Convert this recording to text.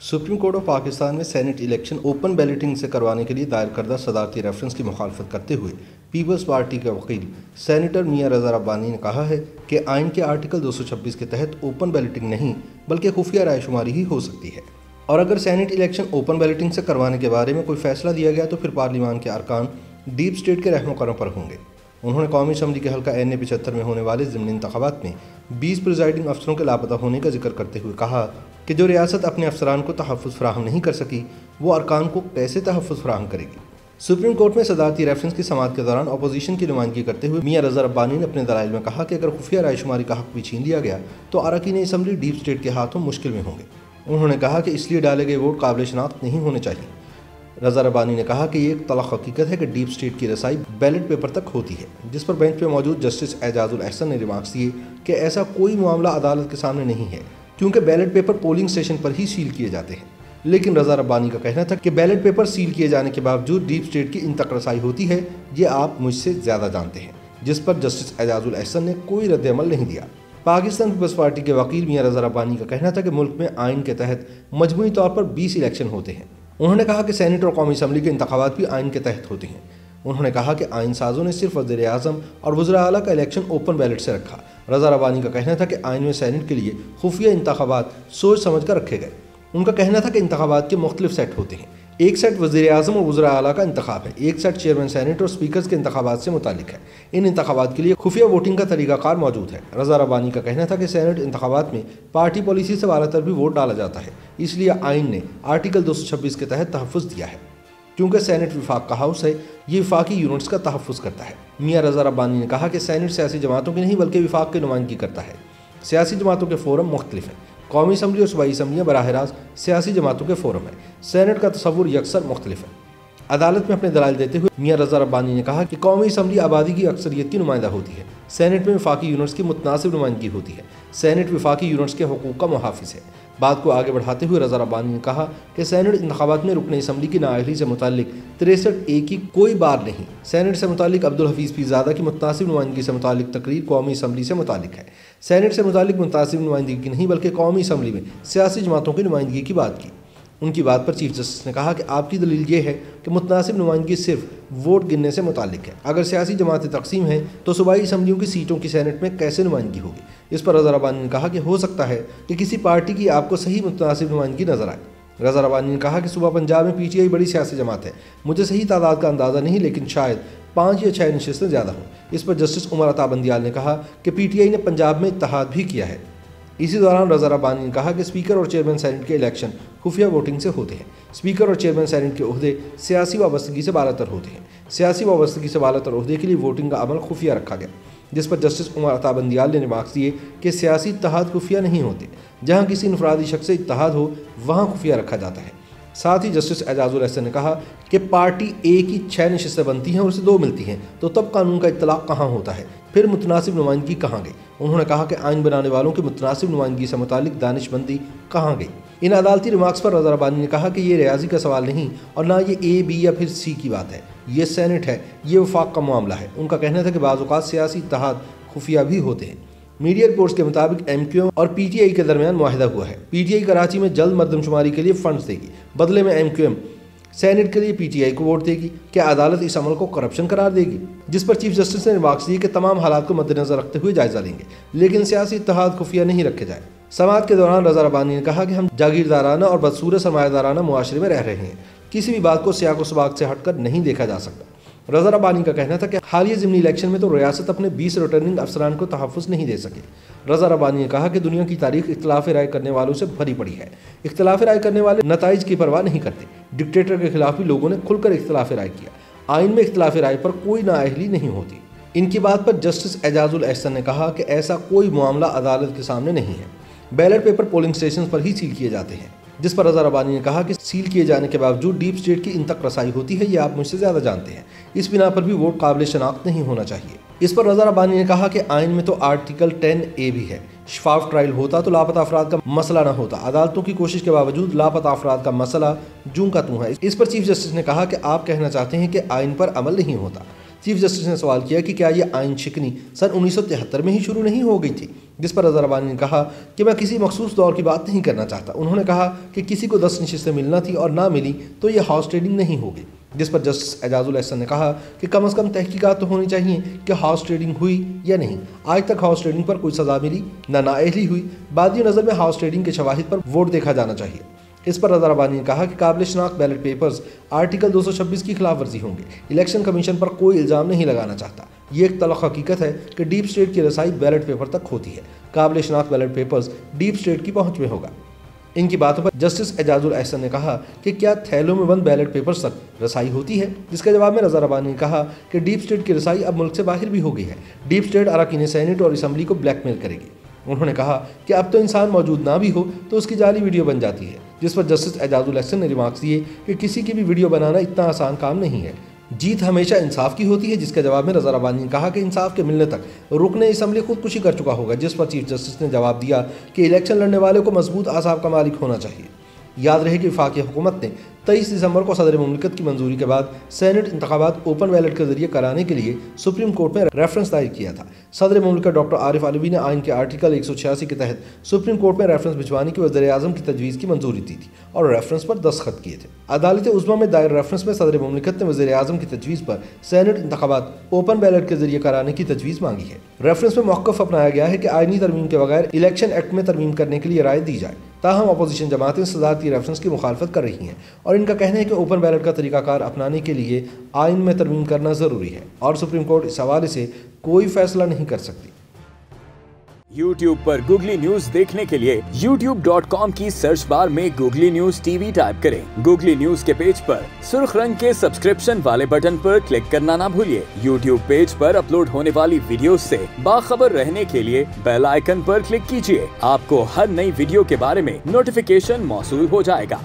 Supreme court of Pakistan ने senate election open balloting से करवाने के लिए दायर करदा सदारती रेफरेंस की मुखालफत करते हुए पीपल्स पार्टी के वकील सेनेटर मियां रज़ा रब्बानी ने कहा है कि आइन के आर्टिकल 226 के तहत ओपन बैलेटिंग नहीं बल्कि खुफिया रायशुमारी ही हो सकती है, और अगर सेनेट इलेक्शन ओपन बैलेटिंग से करवाने के बारे में कोई फैसला दिया गया तो फिर पार्लियामान के अरकान डीप स्टेट के रहनुमा पर होंगे। उन्होंने कौमी असम्बली के हल्का NA 75 में होने वाले ज़िमनी इंतखाबात में 20 प्रिजाइडिंग अफसरों के लापता होने का जिक्र करते हुए कहा कि जो रियासत अपने अफसरान को तहफ़्फ़ुज़ फराहम नहीं कर सकी वो अरकान को कैसे तहफ़्फ़ुज़ फराहम करेगी। सुप्रीम कोर्ट में सदारती रेफरेंस की समाअत के दौरान अपोजिशन की नुमाइंदगी करते हुए मियां रज़ा रब्बानी ने अपने दलाइल में कहा कि अगर खुफिया रायशुमारी का हक भी छीन लिया गया तो अरकान असम्बली डीप स्टेट के हाथों मुश्किल में होंगे। उन्होंने कहा कि इसलिए डाले गए वोट काबिल शनाख्त नहीं होने चाहिए। रज़ा रब्बानी ने कहा कि ये एक तलख हकीकत है कि डीप स्टेट की रसाई बैलेट पेपर तक होती है, जिस पर बेंच पर मौजूद जस्टिस एजाजुल अहसन ने रिमार्क्स दिए कि ऐसा कोई मामला अदालत के सामने नहीं है क्योंकि बैलेट पेपर पोलिंग स्टेशन पर ही सील किए जाते हैं। लेकिन रज़ा रब्बानी का कहना था कि बैलेट पेपर सील किए जाने के बावजूद डीप स्टेट की इन तक रसाई होती है, ये आप मुझसे ज़्यादा जानते हैं, जिस पर जस्टिस एजाजुल अहसन ने कोई रद्द-ए-अमल नहीं दिया। पाकिस्तान पीपल्स पार्टी के वकील मियां रज़ा रब्बानी का कहना था कि मुल्क में आइन के तहत मजमूई तौर पर 20 इलेक्शन होते हैं। उन्होंने कहा कि सेनेट और कौमी असम्बली के इंतखाबात भी आइन के तहत होते हैं। उन्होंने कहा कि आइन साजों ने सिर्फ वज़ीर आज़म और वज़ीर आला का इलेक्शन ओपन बैलेट से रखा। रज़ा रब्बानी का कहना था कि आइन में सेनेट के लिए खुफिया इंतखाबात सोच समझ कर रखे गए। उनका कहना था कि इंतखाबात के मुख्तलिफ सेट होते हैं। एक सेट वज़ीर आज़म और वज़ीर आला का इंतखाब है, एक सेट चेयरमैन सेनेट और स्पीकर्स के इंतखाबात से मुतालिक है। इन इंतखाबात के लिए खुफिया वोटिंग का तरीक़ाकार मौजूद है। रज़ा रब्बानी का कहना था कि सेनेट इंतखाबात में पार्टी पॉलिसी से बालातर भी वोट डाला जाता है, इसलिए आइन ने आर्टिकल 226 के तहत तहफ़्फ़ुज़ दिया है। क्योंकि सेनेट विफाक का हाउस है, ये विफाकी यूनिट्स का तहफ़्फ़ुज़ करता है। मियां रज़ा रब्बानी ने कहा कि सेनेट सियासी जमातों की नहीं बल्कि विफाक की नुमाइंदगी करता है। सियासी जमातों के फोरम मुख्तलिफ हैं। कौमी असम्बली और सूबाई असम्बलियाँ बराह रास्त सियासी जमातों के फोरम है। सेनेट का तस्वुर यकसर मुख्तलिफ है। अदालत में अपने दलाइल देते हुए मियां रज़ा रब्बानी ने कहा कि कौमी असम्बली आबादी की अक्सरियत की नुमाइंदा होती है, सेनेट में विफाकी यूनिट्स की मुतनासिब नुमाइंदगी होती है। सेनेट विफाकी यूनिट्स के हुकूक का मुहाफिज है। बात को आगे बढ़ाते हुए रज़ा रब्बानी ने कहा कि सेनेट इंतखाबात में रुकन असम्बली की नाअहली से मुताल्लिक 63A की कोई बार नहीं। सेनेट से मुताल्लिक अब्दुल हफीज़ पीरज़ादा की मुतनासिब नुमाइंदगी से मुताल्लिक तकरीर कौमी असम्बली से मुताल्लिक है। सेनेट से मुताल्लिक मुतनासिब नुमाइंदगी की नहीं बल्कि कौमी असम्बली में सियासी जमातों की नुमाइंदगी की बात की। उनकी बात पर चीफ जस्टिस ने कहा कि आपकी दलील ये है कि मुतनासिब नुमाइंदगी सिर्फ वोट गिनने से मुताल्लिक है। अगर सियासी जमातें तकसीम हैं तो सूबाई असम्बलियों की सीटों की सेनेट में कैसे नुमाइंदगी होगी। इस पर रज़ा रब्बानी ने कहा कि हो सकता है कि किसी पार्टी की आपको सही मुतनासिब नुमाइंदगी नजर आए। रज़ा रब्बानी ने कहा कि सूबा पंजाब में PTI बड़ी सियासी जमात है, मुझे सही तादाद का अंदाज़ा नहीं, लेकिन शायद 5 या 6 नशिस्तें ज़्यादा हों। इस पर जस्टिस उमर अता बंदियाल ने कहा कि PTI ने पंजाब में इत्तेहाद भी किया है। इसी दौरान रज़ा रब्बानी ने कहा कि स्पीकर और चेयरमैन सेनेट के इलेक्शन खुफिया वोटिंग से होते हैं। स्पीकर और चेयरमैन सेनेट के ओहदे सियासी वाबस्तगी से बालातर होते हैं। सियासी वाबस्तगी से बालातर ओहदे के लिए वोटिंग का अमल खुफिया रखा गया, जिस पर जस्टिस उमर अता बंदियाल ने रिमार्क्स दिए कि सियासी इत्तेहाद खुफिया नहीं होते। जहाँ किसी इनफरादी शख्स से इत्तेहाद हो वहाँ खुफिया रखा जाता है। साथ ही जस्टिस एजाजुल अहसन ने कहा कि पार्टी A की 6 नशिस्तें बनती हैं और उसे 2 मिलती हैं, तो तब कानून का इत्तलाक कहाँ होता है, फिर मुतनासिब नुमाइंदगी कहाँ गई। उन्होंने कहा कि आइन बनाने वालों की मुतनासिब नुमाइंदगी से मुतालिक दानिशमंदी कहाँ गई। इन अदालती रिमार्क्स पर रज़ा रब्बानी ने कहा कि ये रियाजी का सवाल नहीं और ना ये A, B या फिर C की बात है, ये सेनेट है, ये वफाक का मामला है। उनका कहना था कि बाज़ औक़ात सियासी इत्तेहाद खुफिया भी होते हैं। मीडिया रिपोर्ट्स के मुताबिक MQM और PTI के दरमियान मुआहिदा हुआ है। PTI कराची में जल्द मरदमशुमारी के लिए फंड्स देगी, बदले में MQM सेनेट के लिए PTI को वोट देगी। क्या अदालत इस अमल को करप्शन करार देगी? जिस पर चीफ जस्टिस ने रिमार्क्स दिए कि तमाम हालात को मद्देनजर रखते हुए जायजा लेंगे, लेकिन सियासी इत्तेहाद खुफिया नहीं रखे जाए। समाअत के दौरान रज़ा रब्बानी ने कहा कि हम जागीरदाराना और बदसूरत सरमायादाराना मुआशरे में रह रहे हैं, किसी भी बात को सियाक व सबाक से हटकर नहीं देखा जा सकता। रज़ा रब्बानी का कहना था कि हालिया ज़िमनी इलेक्शन में तो रियासत अपने 20 रिटर्निंग अफसरान को तहफ़्फ़ुज़ नहीं दे सके। रज़ा रब्बानी ने कहा कि दुनिया की तारीख इख्तिलाफ़ राय करने वालों से भरी पड़ी है। इख्तिलाफ़ राय करने वाले नताइज की परवाह नहीं करते। डिक्टेटर के खिलाफ भी लोगों ने खुलकर इख्तिलाफ़ राय किया। आइन में इख्तिलाफ़ राय पर कोई नाअहली नहीं होती। इनकी बात पर जस्टिस एजाजुल अहसन ने कहा कि ऐसा कोई मामला अदालत के सामने नहीं है। बैलेट पेपर पोलिंग स्टेशन पर ही सील किए जाते हैं, जिस पर रज़ा रब्बानी ने कहा कि सील किए जाने के बावजूद डीप स्टेट की इन तक रसाई होती है, ये आप मुझसे ज़्यादा जानते हैं। इस बिना पर भी वोट काबिल शनाख्त नहीं होना चाहिए। इस पर रज़ा रब्बानी ने कहा कि आइन में तो आर्टिकल 10A भी है। शफाफ ट्रायल होता तो लापता अफराद का मसला न होता। अदालतों की कोशिश के बावजूद लापता अफराद का मसला जूं का तूं है। इस पर चीफ जस्टिस ने कहा कि आप कहना चाहते हैं कि आइन पर अमल नहीं होता। चीफ जस्टिस ने सवाल किया कि क्या ये आइन शिकनी सन 1973 में ही शुरू नहीं हो गई थी, जिस पर अज़हर अबानी ने कहा कि मैं किसी मखसूस दौर की बात नहीं करना चाहता। उन्होंने कहा कि किसी को 10 नशिस्तें मिलना थी और ना मिली तो ये हाउस ट्रेडिंग नहीं होगी, जिस पर जस्टिस एजाजुल एहसन ने कहा कि कम अज़ कम तहकीकात तो होनी चाहिए कि हाउस ट्रेडिंग हुई या नहीं। आज तक हाउस ट्रेडिंग पर कोई सज़ा मिली ना नाअहली हुई। बादी नज़र में हाउस ट्रेडिंग के शवाहिद पर वोट देखा जाना चाहिए। इस पर अज़हर अबानी ने कहा कि काबिल शनाख्त बैलेट पेपर्स आर्टिकल 226 की खिलाफ वर्जी होंगे। इलेक्शन कमीशन पर कोई इल्ज़ाम नहीं लगाना चाहता। ये एक तल्ख हकीकत है कि डीप स्टेट की रसाई बैलेट पेपर तक होती है। काबिल शनाख्त बैलेट पेपर्स डीप स्टेट की पहुंच में होगा। इनकी बातों पर जस्टिस एजाजुल एहसन ने कहा कि क्या थैलों में बंद बैलेट पेपर्स तक रसाई होती है, जिसके जवाब में अज़हर अबानी ने कहा कि डीप स्टेट की रसाई अब मुल्क से बाहर भी हो गई है। डीप स्टेट अरकान सेनेट और असम्बली को ब्लैकमेल करेगी। उन्होंने कहा कि अब तो इंसान मौजूद ना भी हो तो उसकी जाली वीडियो बन जाती है, जिस पर जस्टिस एजाजुल एहसन ने रिमार्क्स दिए कि किसी की भी वीडियो बनाना इतना आसान काम नहीं है। जीत हमेशा इंसाफ की होती है, जिसके जवाब में अज़हर अबानी ने कहा कि इंसाफ के मिलने तक रुकने असम्बली खुदकुशी कर चुका होगा, जिस पर चीफ जस्टिस ने जवाब दिया कि इलेक्शन लड़ने वाले को मजबूत आसाब का मालिक होना चाहिए। याद रहे कि वफाकी हुकूमत ने 23 दिसंबर को सदर मुमलिकत की मंजूरी के बाद सेनेट इंतखाबात ओपन बैलेट के जरिए कराने के लिए सुप्रीम कोर्ट में रेफरेंस दायर किया था। सदर मुमलिकत डॉक्टर आरिफ अलवी ने आइन के आर्टिकल 186 के तहत सुप्रीम कोर्ट में रेफरेंस भिजवाने की वज़ीर आज़म की तजवीज़ की मंजूरी दी थी और रेफरेंस पर दस्तखत किए थे। अदालत उज़्मा में दायर रेफरेंस में सदर मुमलिकत ने वज़ीर आज़म की तजवीज़ पर सेनेट इंतखाबात ओपन बैलेट के जरिए कराने की तजवीज़ मांगी है। रेफरेंस में मौक़िफ़ अपनाया गया है कि आइनी तरमीम के बगैर इलेक्शन एक्ट में तरमीम करने के लिए राय दी जाए। ताहम अपोजिशन जमातें सदारती रेफरेंस की मुखालफत कर रही हैं और इनका कहना है कि ओपन बैलेट का तरीकाकार अपनाने के लिए आइन में तरमीम करना ज़रूरी है और सुप्रीम कोर्ट इस हवाले से कोई फैसला नहीं कर सकती। YouTube पर गूगली न्यूज देखने के लिए youtube.com की सर्च बार में गूगली न्यूज TV टाइप करें। गूगली न्यूज के पेज पर सुर्ख रंग के सब्सक्रिप्शन वाले बटन पर क्लिक करना ना भूलिए। YouTube पेज पर अपलोड होने वाली वीडियोस से बाखबर रहने के लिए बेल आइकन पर क्लिक कीजिए। आपको हर नई वीडियो के बारे में नोटिफिकेशन मौसूल हो जाएगा।